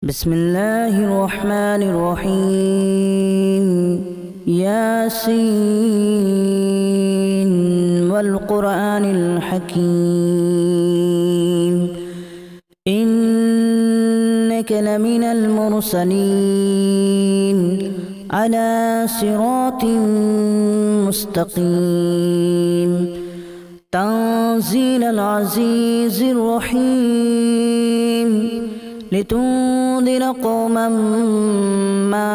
بسم الله الرحمن الرحيم ياسين والقرآن الحكيم إنك لمن المرسلين على صراط مستقيم تنزيل العزيز الرحيم لتنذر قوما ما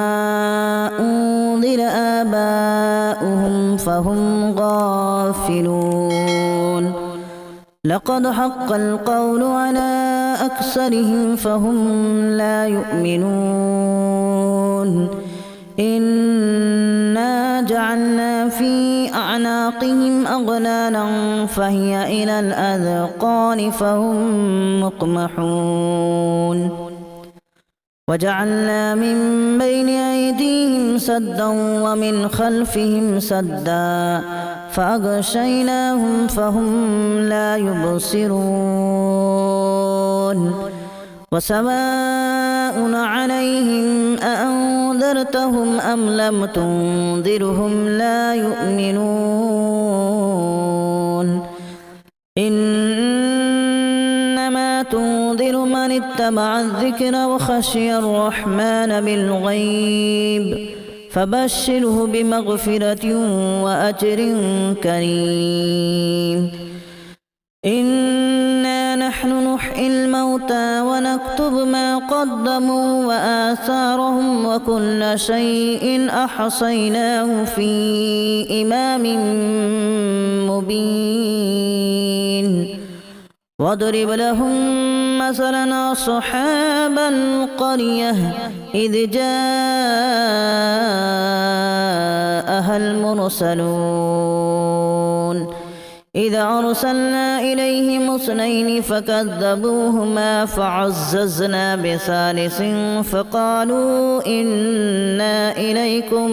أنذر آباؤهم فهم غافلون لقد حق القول على أكثرهم فهم لا يؤمنون إنا جعلنا في أعناقهم أغلالا فهي إلى الأذقان فهم مقمحون وجعلنا من بين أيديهم سدا ومن خلفهم سدا فأغشيناهم فهم لا يبصرون وسواء عليهم أأنذرتهم أم لم تنذرهم لا يؤمنون إنما تنذر من اتبع الذكر وخشي الرحمن بالغيب فبشره بمغفرة وأجر كريم إنا نحن نحيي الموتى ونكتب ما قدموا وآثارهم وكل شيء أحصيناه في إمام مبين واضرب لهم مثلا أصحاب القرية إذ جاءها المرسلون إذا أرسلنا إليهم اثنين فكذبوهما فعززنا بثالث فقالوا إنا إليكم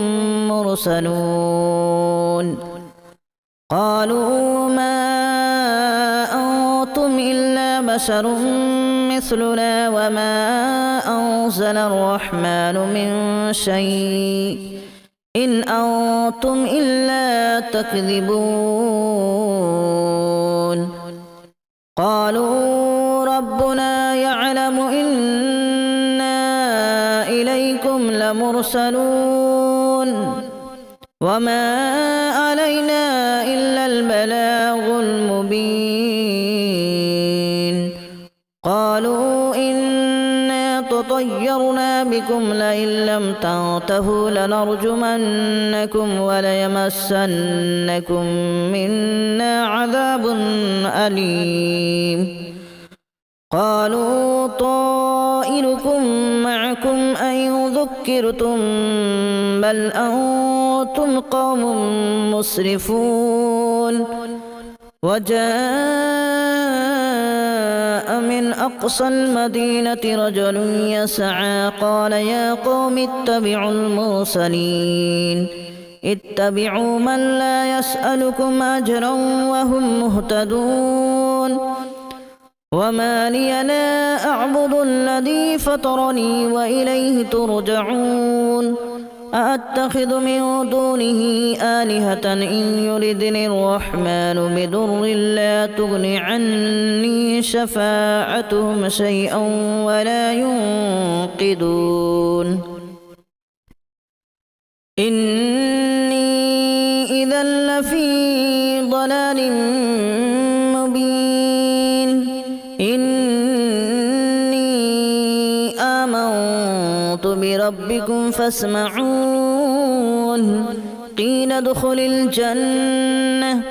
مرسلون قالوا ما أنتم إلا بشر مثلنا وما أنزل الرحمن من شيء إن أنتم إلا تكذبون قالوا ربنا يعلم إنا إليكم لمرسلون وما علينا إلا البلاغ المبين قالوا إنا تطيرنا بكم لئن لم تنتهوا لنرجمنكم وليمسنكم منا عذاب أليم قالوا طائركم معكم أن ذكرتم بل أنتم قوم مسرفون وجاء من أقصى المدينة رجل يسعى قال يا قوم اتبعوا المرسلين اتبعوا من لا يسألكم أجرا وهم مهتدون وما لي لا أعبد الذي فطرني وإليه ترجعون أأتخذ من دونه آلهة إن يردني الرحمن بضر لا تغن عني شفاعتهم شيئا ولا ينقذون إني إذا لفي ضلال مبين إني آمنت بربكم فاسمعون قيل ادخل الجنة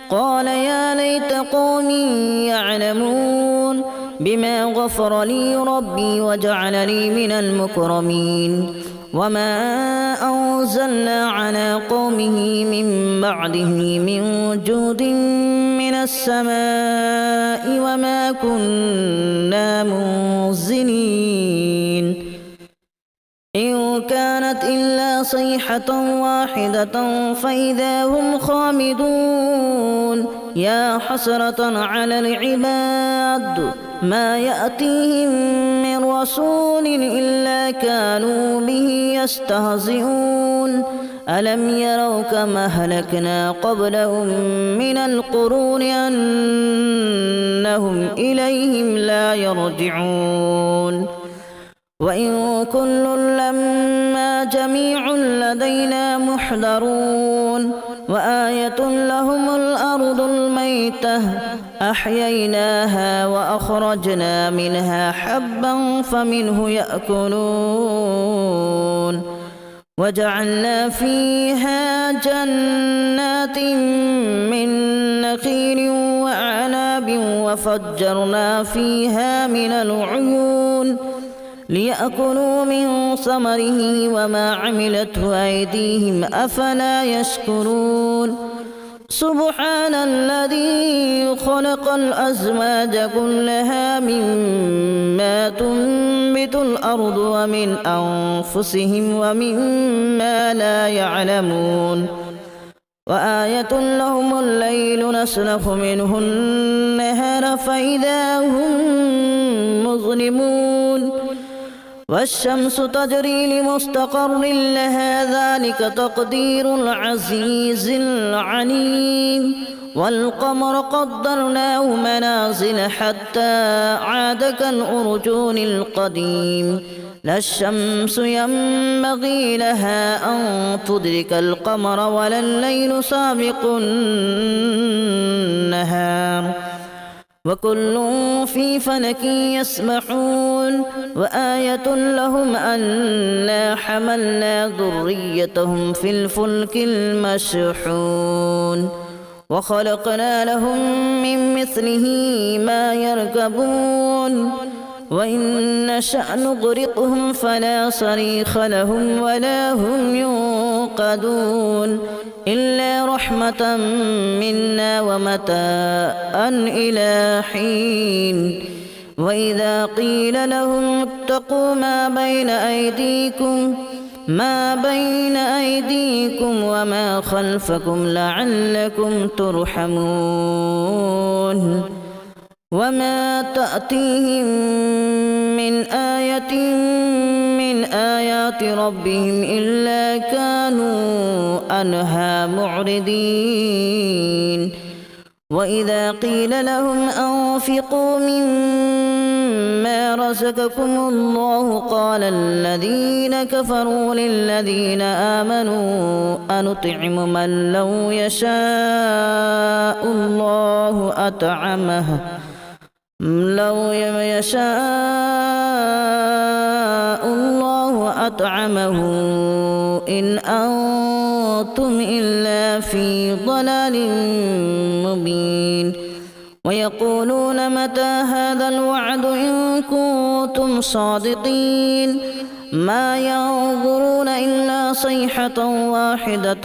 قال يا ليت قومي يعلمون بما غفر لي ربي وجعلني من المكرمين وما أنزلنا على قومه من بعده من جود من السماء وما كنا منزلين إن كانت إلا صيحة واحدة فإذا هم خامدون يا حسرة على العباد ما يأتيهم من رسول إلا كانوا به يستهزئون ألم يروا كما أهلكنا قبلهم من القرون أنهم إليهم لا يرجعون وإن كل لما جميع لدينا محضرون وآية لهم الأرض الميتة أحييناها وأخرجنا منها حبا فمنه يأكلون وجعلنا فيها جنات من نخيل وأعناب وفجرنا فيها من العيون ليأكلوا من ثمره وما عملته أيديهم أفلا يشكرون سبحان الذي خلق الأزواج كلها مما تنبت الأرض ومن أنفسهم ومما لا يعلمون وآية لهم الليل نسلخ منه النهار فإذا هم مظلمون والشمس تجري لمستقر لها ذلك تقدير العزيز العليم والقمر قدرناه منازل حتى عاد كالأرجون القديم لا الشمس ينبغي لها أن تدرك القمر ولا الليل سابق النهار وكل في فلك يسبحون وآية لهم أنا حملنا ذريتهم في الفلك المشحون وخلقنا لهم من مثله ما يركبون وإن نشأ نغرقهم فلا صريخ لهم ولا هم ينقذون إلا رحمة منا ومتاعا إلى حين وإذا قيل لهم اتقوا ما بين أيديكم وما خلفكم لعلكم ترحمون وما تأتيهم من آية من آيات ربهم إلا كانوا عنها معرضين وإذا قيل لهم أنفقوا مما رزقكم الله قال الذين كفروا للذين آمنوا أنطعم من لو يشاء الله أطعمه إن أنتم إلا في ضلال مبين ويقولون متى هذا الوعد إن كنتم صادقين ما ينظرون إلا صيحة واحدة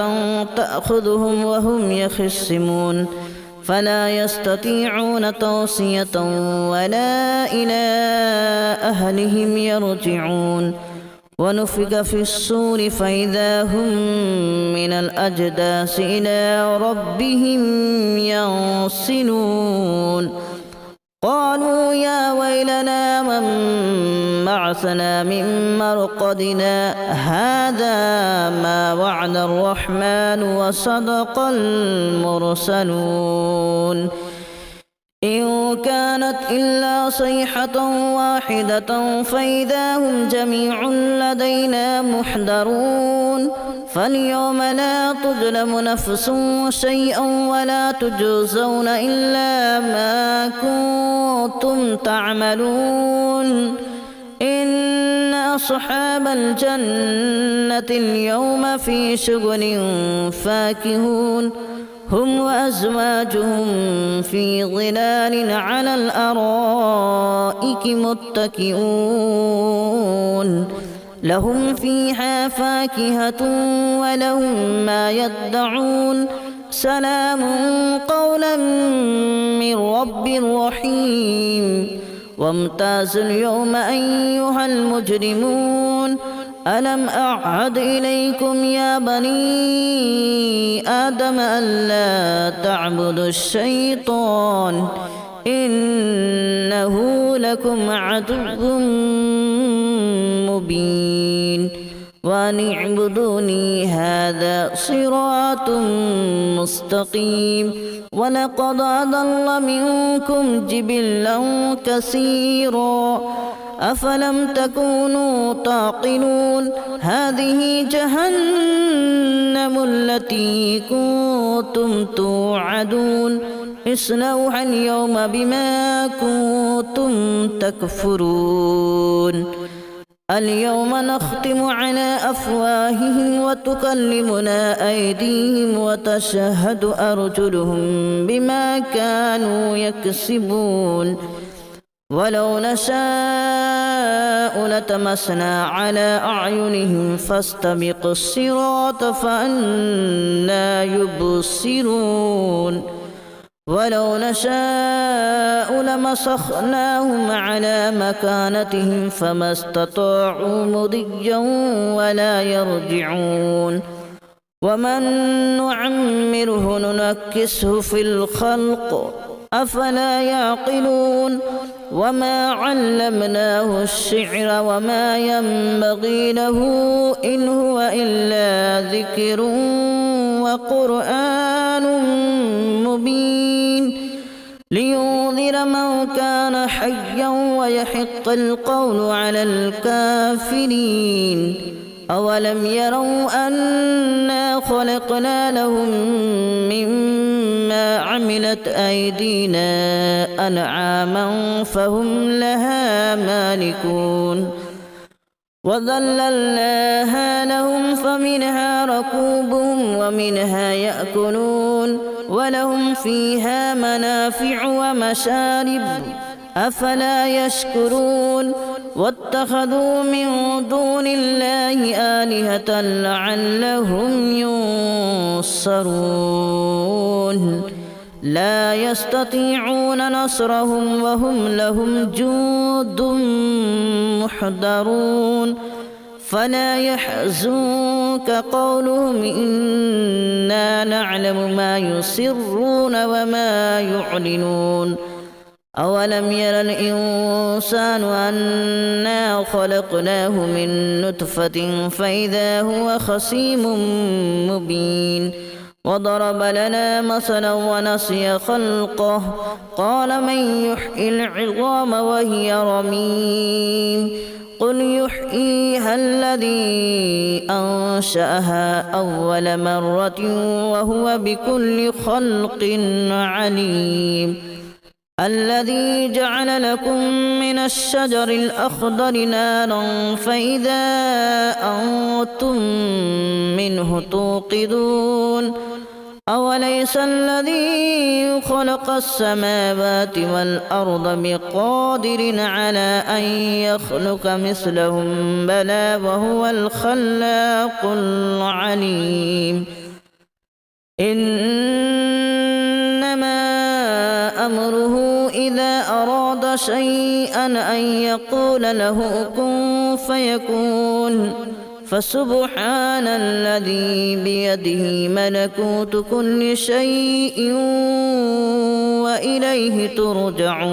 تأخذهم وهم يخصمون فلا يستطيعون توصية ولا إلى أهلهم يرجعون ونفخ في الصور فإذا هم من الأجداث إلى ربهم ينسلون قالوا يا ويلنا من بعثنا من مرقدنا هذا ما وعد الرحمن وصدق المرسلون إن كانت إلا صيحة واحدة فإذا هم جميع لدينا محضرون فاليوم لا تظلم نفس شيئا ولا تجزون إلا ما كنتم تعملون إن أصحاب الجنة اليوم في شغل فاكهون هم وأزواجهم في ظلال على الأرائك متكئون لهم فيها فاكهة ولهم ما يدعون سلام قولا من رب رحيم وامتازوا اليوم أيها المجرمون ألم أعهد إليكم يا بني آدم ألا تعبدوا الشيطان إنه لكم عدو مبين وأن اعبدوني هذا صراط مستقيم ولقد أضل منكم جبلا كثيرا أفلم تكونوا تعقلون هذه جهنم التي كنتم توعدون اصلوها اليوم بما كنتم تكفرون اليوم نختم على أفواههم وتكلمنا أيديهم وتشهد أرجلهم بما كانوا يكسبون ولو نشاء لتمسنا على أعينهم فاستبقوا الصراط فأنى يبصرون ولو نشاء لمسخناهم على مكانتهم فما استطاعوا مضيا ولا يرجعون ومن نعمره ننكسه في الخلق أفلا يعقلون وما علمناه الشعر وما ينبغي له إن هو إلا ذكر وقرآن مبين لينذر من كان حيا ويحق القول على الكافرين أولم يروا أنا خلقنا لهم مما عملت أيدينا أنعاما فهم لها مالكون وذللناها لهم فمنها ركوبهم ومنها يأكلون ولهم فيها منافع ومشارب أفلا يشكرون واتخذوا من دون الله آلهة لعلهم ينصرون لا يستطيعون نصرهم وهم لهم جند محضرون فلا يحزنك قولهم إنا نعلم ما يسرون وما يعلنون أولم ير الإنسان أنا خلقناه من نطفة فإذا هو خصيم مبين وضرب لنا مثلا ونسي خلقه قال من يحيي العظام وهي رميم قل يحييها الذي أنشأها أول مرة وهو بكل خلق عليم الذي جعل لكم من الشجر الأخضر نارا فإذا أنتم منه توقدون أوليس الذي خلق السماوات والأرض بقادر على أن يخلق مثلهم بلى وهو الخلاق العليم إنما أمره إذا أراد شيئا أن يقول له كن فيكون فسبحان الذي بيده ملكوت كل شيء وإليه ترجعون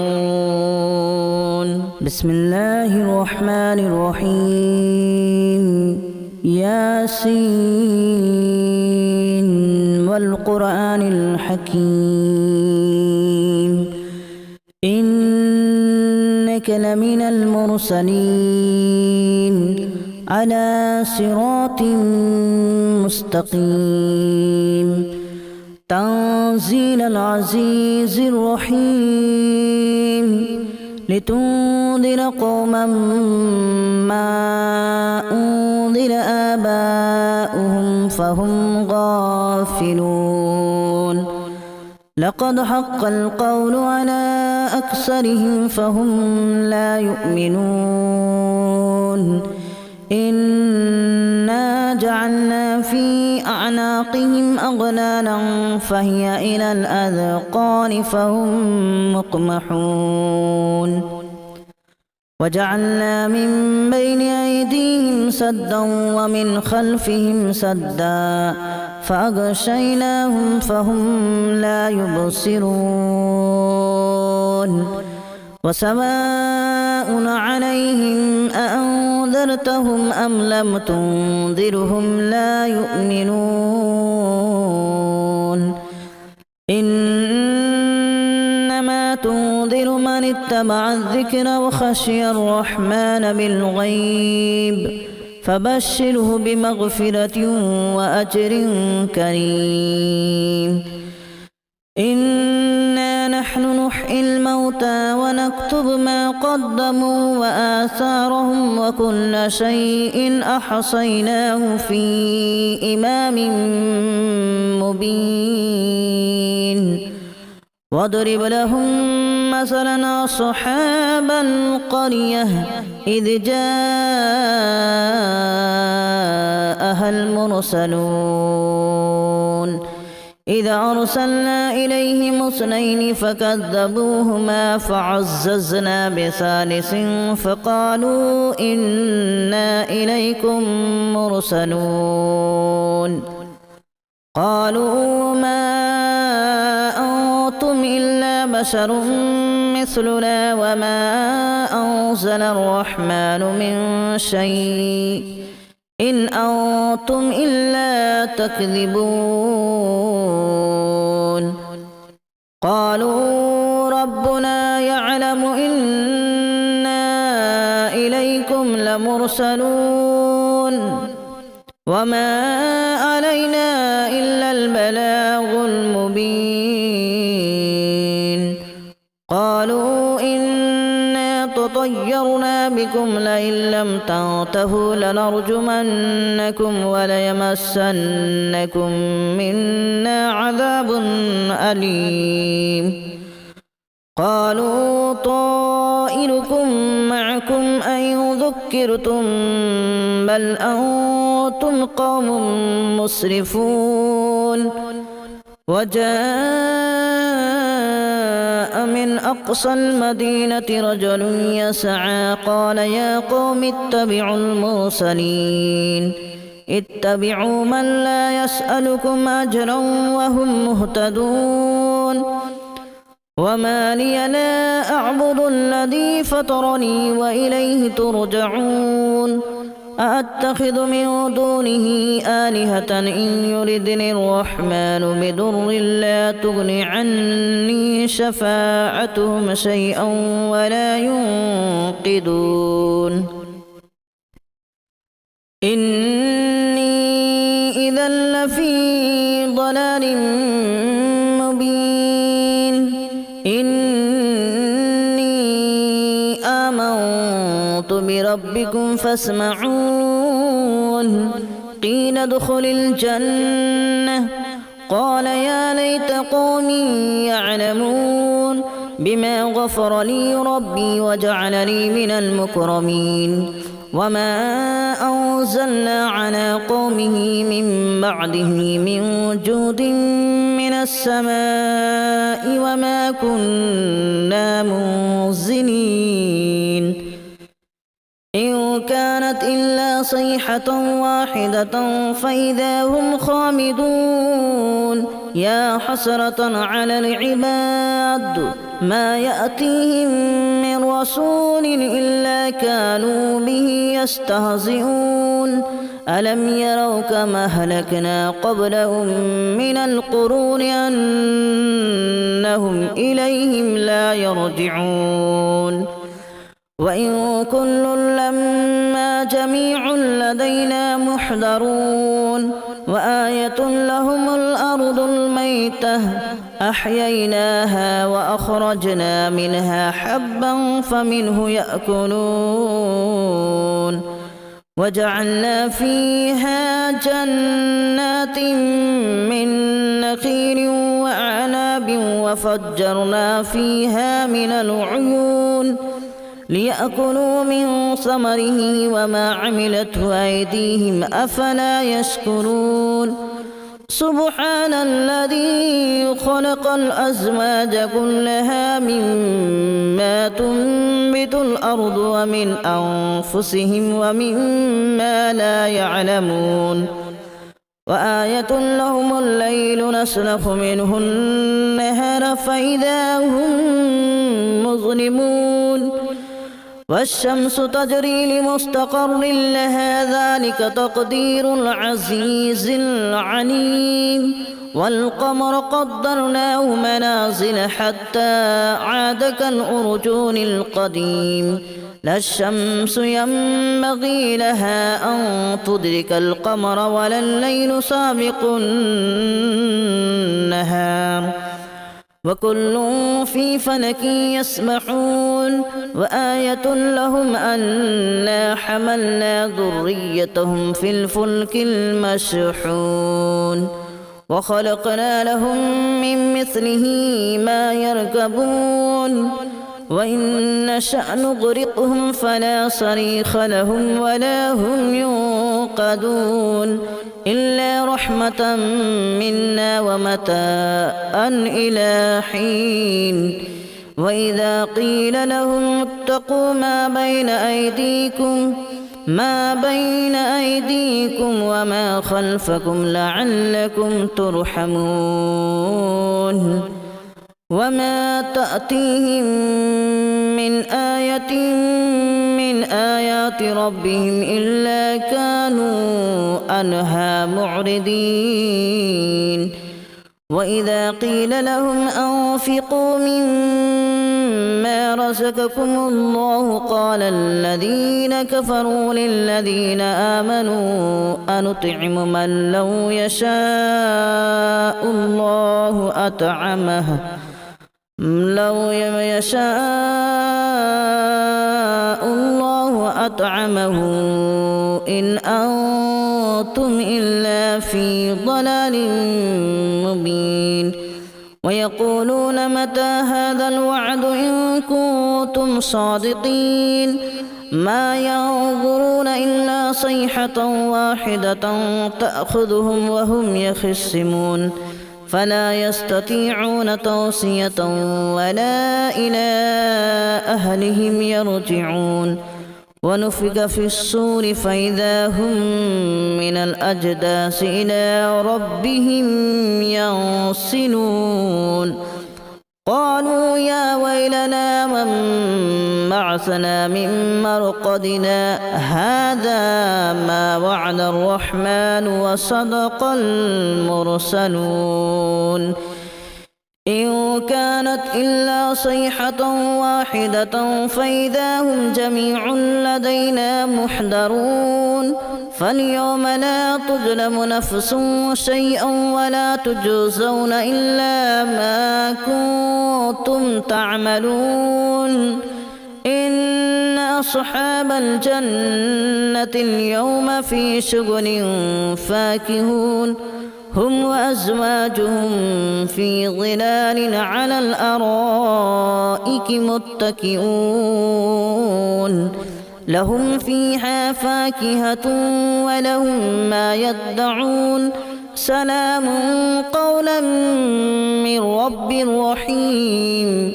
بسم الله الرحمن الرحيم ياسين والقرآن الحكيم إنك لمن المرسلين على صراط مستقيم تنزيل العزيز الرحيم لتنذر قوما ما أنذر آباؤهم فهم غافلون لقد حق القول على أكثرهم فهم لا يؤمنون إنا جعلنا في أعناقهم أغلالا فهي إلى الأذقان فهم مقمحون وجعلنا من بين أيديهم سدا ومن خلفهم سدا فأغشيناهم فهم لا يبصرون وسواء عليهم أأنذرتهم أم لم تنذرهم لا يؤمنون إنما تنذر من اتبع الذكر وخشي الرحمن بالغيب فبشره بمغفرة وأجر كريم إنا نحن نحيي الموتى ونكتب ما قدموا وآثارهم وكل شيء أحصيناه في إمام مبين واضرب لهم مثلا أصحاب القرية إذ جاءها المرسلون إذ أرسلنا إليهم اثنين فكذبوهما فعززنا بثالث فقالوا إنا إليكم مرسلون قالوا ما أنتم إلا بشر مثلنا وما أنزل الرحمن من شيء إن أنتم إلا تكذبون قالوا ربنا يعلم إنا إليكم لمرسلون وما علينا إلا البلاغ المبين قالوا إنا تطيرنا بكم لئن لم تنتهوا لنرجمنكم وليمسنكم منا عذاب أليم قالوا طائركم معكم أن ذكرتم بل أنتم قوم مسرفون وجاء من أقصى المدينة رجل يسعى قال يا قوم اتبعوا المرسلين اتبعوا من لا يسألكم أجرا وهم مهتدون وما لي لا أعبد الذي فطرني وإليه ترجعون أأتخذ من دونه آلهة إن يردني الرحمن بضر لا تغن عني شفاعتهم شيئا ولا ينقذون إني إذا لفي ضلال مبين إني آمنت بربكم فاسمعون قيل ادخل الجنة قال يا ليت قومي يعلمون بما غفر لي ربي وجعلني من المكرمين وما أنزلنا على قومه من بعده من جود من السماء وما كنا منزلين إن كانت إلا صيحة واحدة فإذا هم خامدون يا حسرة على العباد ما يأتيهم من رسول إلا كانوا به يستهزئون ألم يروا كما أهلكنا قبلهم من القرون أنهم إليهم لا يرجعون وإن كل لما جميع لدينا محضرون وآية لهم الأرض الميتة أحييناها وأخرجنا منها حبا فمنه يأكلون وجعلنا فيها جنات من نخيل وأعناب وفجرنا فيها من العيون ليأكلوا من ثمره وما عملته أيديهم أفلا يشكرون سبحان الذي خلق الأزواج كلها مما تنبت الأرض ومن أنفسهم ومما لا يعلمون وآية لهم الليل نسلخ منه النهار فإذا هم مظلمون والشمس تجري لمستقر لها ذلك تقدير العزيز العليم والقمر قدرناه منازل حتى عاد كالأرجون القديم لا الشمس ينبغي لها أن تدرك القمر ولا الليل سابق النهار وكل في فلك يسبحون وآية لهم أنا حملنا ذريتهم في الفلك المشحون وخلقنا لهم من مثله ما يركبون وإن نشأ نغرقهم فلا صريخ لهم ولا هم ينقذون إلا رحمة منا ومتاعا إلى حين وإذا قيل لهم اتقوا ما بين أيديكم وما خلفكم لعلكم ترحمون وما تأتيهم من آية من آيات ربهم إلا كانوا عنها معرضين وإذا قيل لهم أنفقوا مما رزقكم الله قال الذين كفروا للذين آمنوا أنطعم من لو يشاء الله أطعمه إن أنتم إلا في ضلال مبين ويقولون متى هذا الوعد إن كنتم صادقين ما ينظرون إلا صيحة واحدة تأخذهم وهم يخصمون فلا يستطيعون توصية ولا إلى أهلهم يرجعون ونفخ في الصور فإذا هم من الأجداث إلى ربهم ينسلون قالوا يا ويلنا من بعثنا من مرقدنا هذا ما وعد الرحمن وصدق المرسلون إن كانت إلا صيحة واحدة فإذا هم جميع لدينا محضرون فاليوم لا تظلم نفس شيئا ولا تجزون إلا ما كنتم تعملون إن أصحاب الجنة اليوم في شغل فاكهون هم وأزواجهم في ظلال على الأرائك متكئون لهم فيها فاكهة ولهم ما يدعون سلام قولا من رب رحيم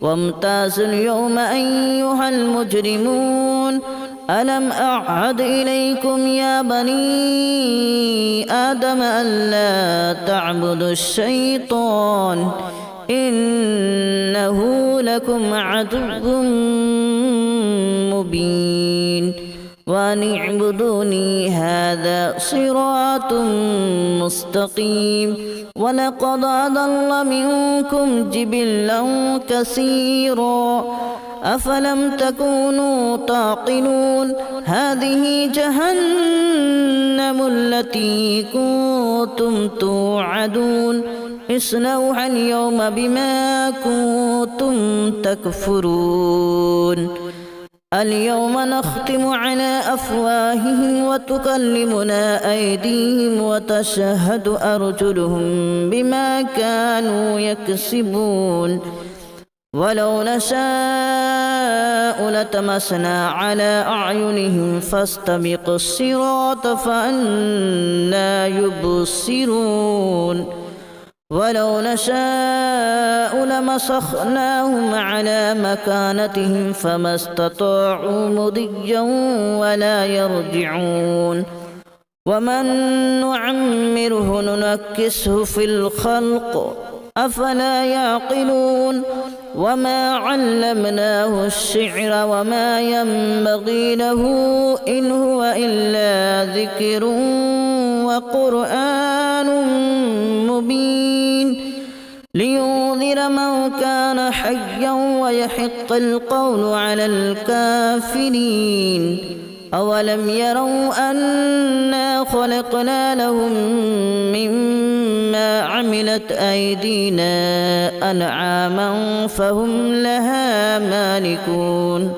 وامتازوا اليوم أيها المجرمون ألم أعهد إليكم يا بني آدم ألا تعبدوا الشيطان إنه لكم عدو مبين وأن اعبدوني هذا صراط مستقيم ولقد أضل منكم جبلا كثيرا أفلم تكونوا تعقلون هذه جهنم التي كنتم توعدون اصلوها اليوم بما كنتم تكفرون اليوم نختم على أفواههم وتكلمنا أيديهم وتشهد أرجلهم بما كانوا يكسبون ولو نشاء لتمسنا على أعينهم فاستبقوا الصراط فأنى يبصرون ولو نشاء لمسخناهم على مكانتهم فما استطاعوا مضيا ولا يرجعون ومن نعمره ننكسه في الخلق أفلا يعقلون وما علمناه الشعر وما ينبغي له إن هو إلا ذكر وقرآن مبين لينذر من كان حيا ويحق القول على الكافرين أولم يروا أنا خلقنا لهم مما عملت أيدينا أنعاما فهم لها مالكون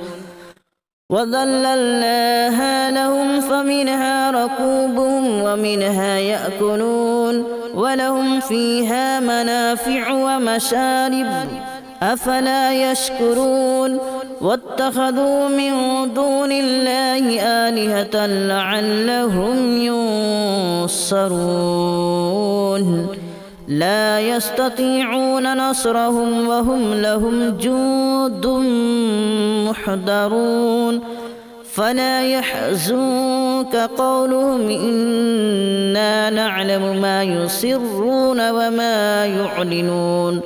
وذللناها لهم فمنها ركوبهم ومنها يأكلون ولهم فيها منافع ومشارب أفلا يشكرون واتخذوا من دون الله آلهة لعلهم ينصرون لا يستطيعون نصرهم وهم لهم جند محضرون فلا يحزنك قولهم إنا نعلم ما يسرون وما يعلنون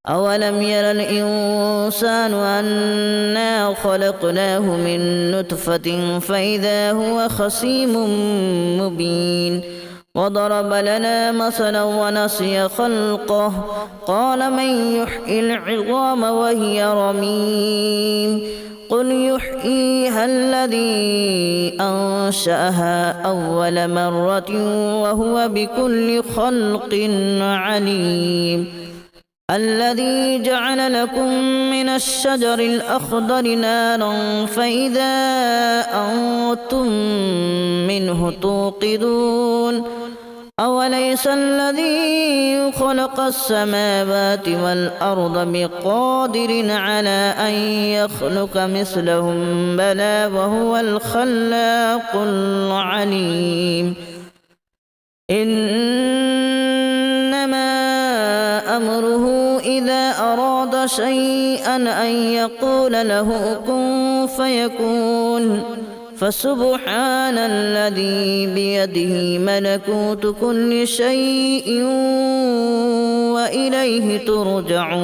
أولم ير الإنسان أنا خلقناه من نطفة فإذا هو خصيم مبين وضرب لنا مثلا ونسي خلقه قال من يحيي العظام وهي رميم قل يحييها الذي أنشأها أول مرة وهو بكل خلق عليم الذي جعل لكم من الشجر الأخضر نارا فإذا أنتم منه توقدون أوليس الذي خلق السماوات والأرض بقادر على أن يخلق مثلهم بلى وهو الخلاق العليم إنما أمره إذا أراد شيئا أن يقول له كن فيكون فسبحان الذي بيده ملكوت كل شيء وإليه ترجعون